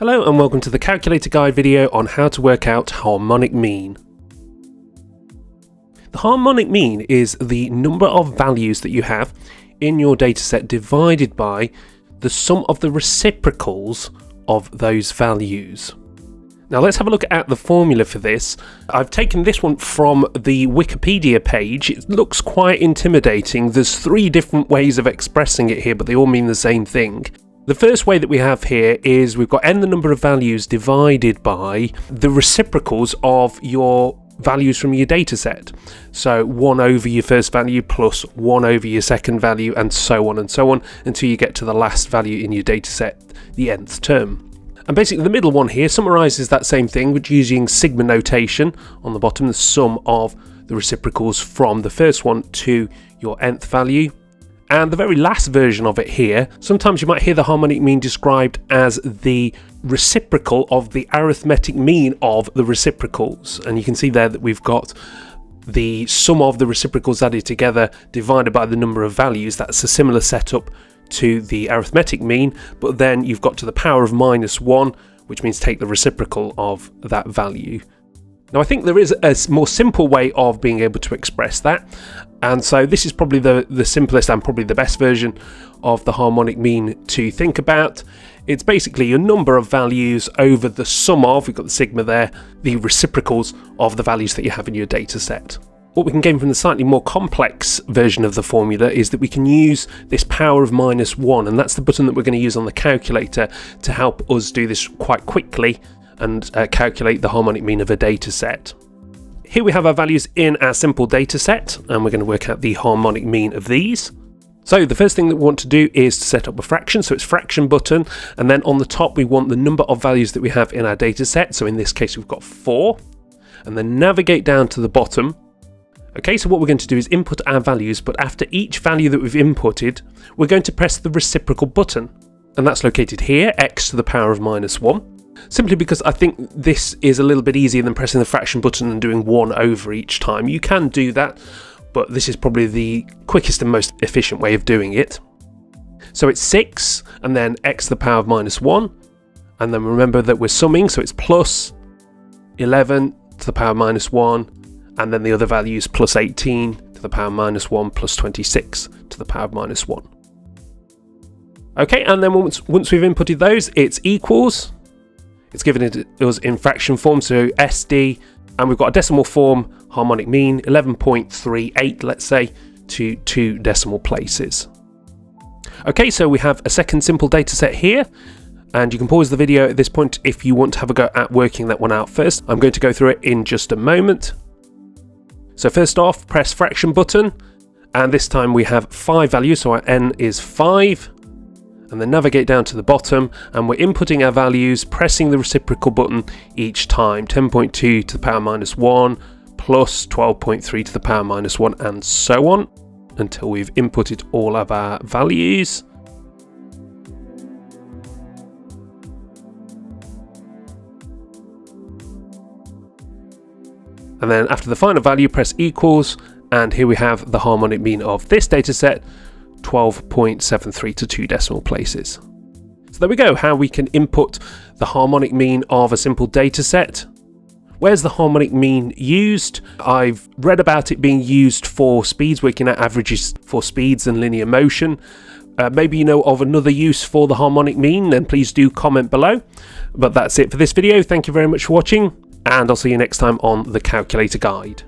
Hello and welcome to the calculator guide video on how to work out harmonic mean. The harmonic mean is the number of values that you have in your dataset divided by the sum of the reciprocals of those values. Now let's have a look at the formula for this. I've taken this one from the Wikipedia page. It looks quite intimidating. There's 3 different ways of expressing it here, but they all mean the same thing. The first way that we have here is we've got n the number of values divided by the reciprocals of your values from your data set. So 1 over your first value plus 1 over your second value and so on until you get to the last value in your data set, the nth term. And basically the middle one here summarises that same thing, which using sigma notation on the bottom, the sum of the reciprocals from the first one to your nth value. And the very last version of it here, sometimes you might hear the harmonic mean described as the reciprocal of the arithmetic mean of the reciprocals. And you can see there that we've got the sum of the reciprocals added together divided by the number of values. That's a similar setup to the arithmetic mean, but then you've got to the power of -1, which means take the reciprocal of that value. Now I think there is a more simple way of being able to express that, and so this is probably the simplest and probably the best version of the harmonic mean to think about. It's basically a number of values over the sum of, we've got the sigma there, the reciprocals of the values that you have in your data set. What we can gain from the slightly more complex version of the formula is that we can use this power of -1, and that's the button that we're going to use on the calculator to help us do this quite quickly and calculate the harmonic mean of a data set. Here we have our values in our simple data set, and we're going to work out the harmonic mean of these. So the first thing that we want to do is to set up a fraction, so it's fraction button, and then on the top we want the number of values that we have in our data set, so in this case we've got 4, and then navigate down to the bottom. Okay, so what we're going to do is input our values, but after each value that we've inputted, we're going to press the reciprocal button, and that's located here, x to the power of -1. Simply because I think this is a little bit easier than pressing the fraction button and doing 1 over each time. You can do that, but this is probably the quickest and most efficient way of doing it. So it's 6, and then x to the power of -1, and then remember that we're summing, so it's plus 11 to the power of -1, and then the other values plus 18 to the power of -1 plus 26 to the power of -1. Okay, and then once we've inputted those, it's equals. It's given it us in fraction form, so SD, and we've got a decimal form, harmonic mean, 11.38, let's say, to 2 decimal places. Okay, so we have a second simple data set here, and you can pause the video at this point if you want to have a go at working that one out first. I'm going to go through it in just a moment. So first off, press fraction button, and this time we have 5 values, so our n is 5. And then navigate down to the bottom, and we're inputting our values, pressing the reciprocal button each time. 10.2 to the power -1 plus 12.3 to the power -1, and so on until we've inputted all of our values. And then after the final value, press equals, and here we have the harmonic mean of this data set, 12.73 to 2 decimal places. So there we go, how we can input the harmonic mean of a simple data set. Where's the harmonic mean used? I've read about it being used for speeds, working out averages for speeds and linear motion. Maybe you know of another use for the harmonic mean, then please do comment below. But that's it for this video. Thank you very much for watching, and I'll see you next time on the calculator guide.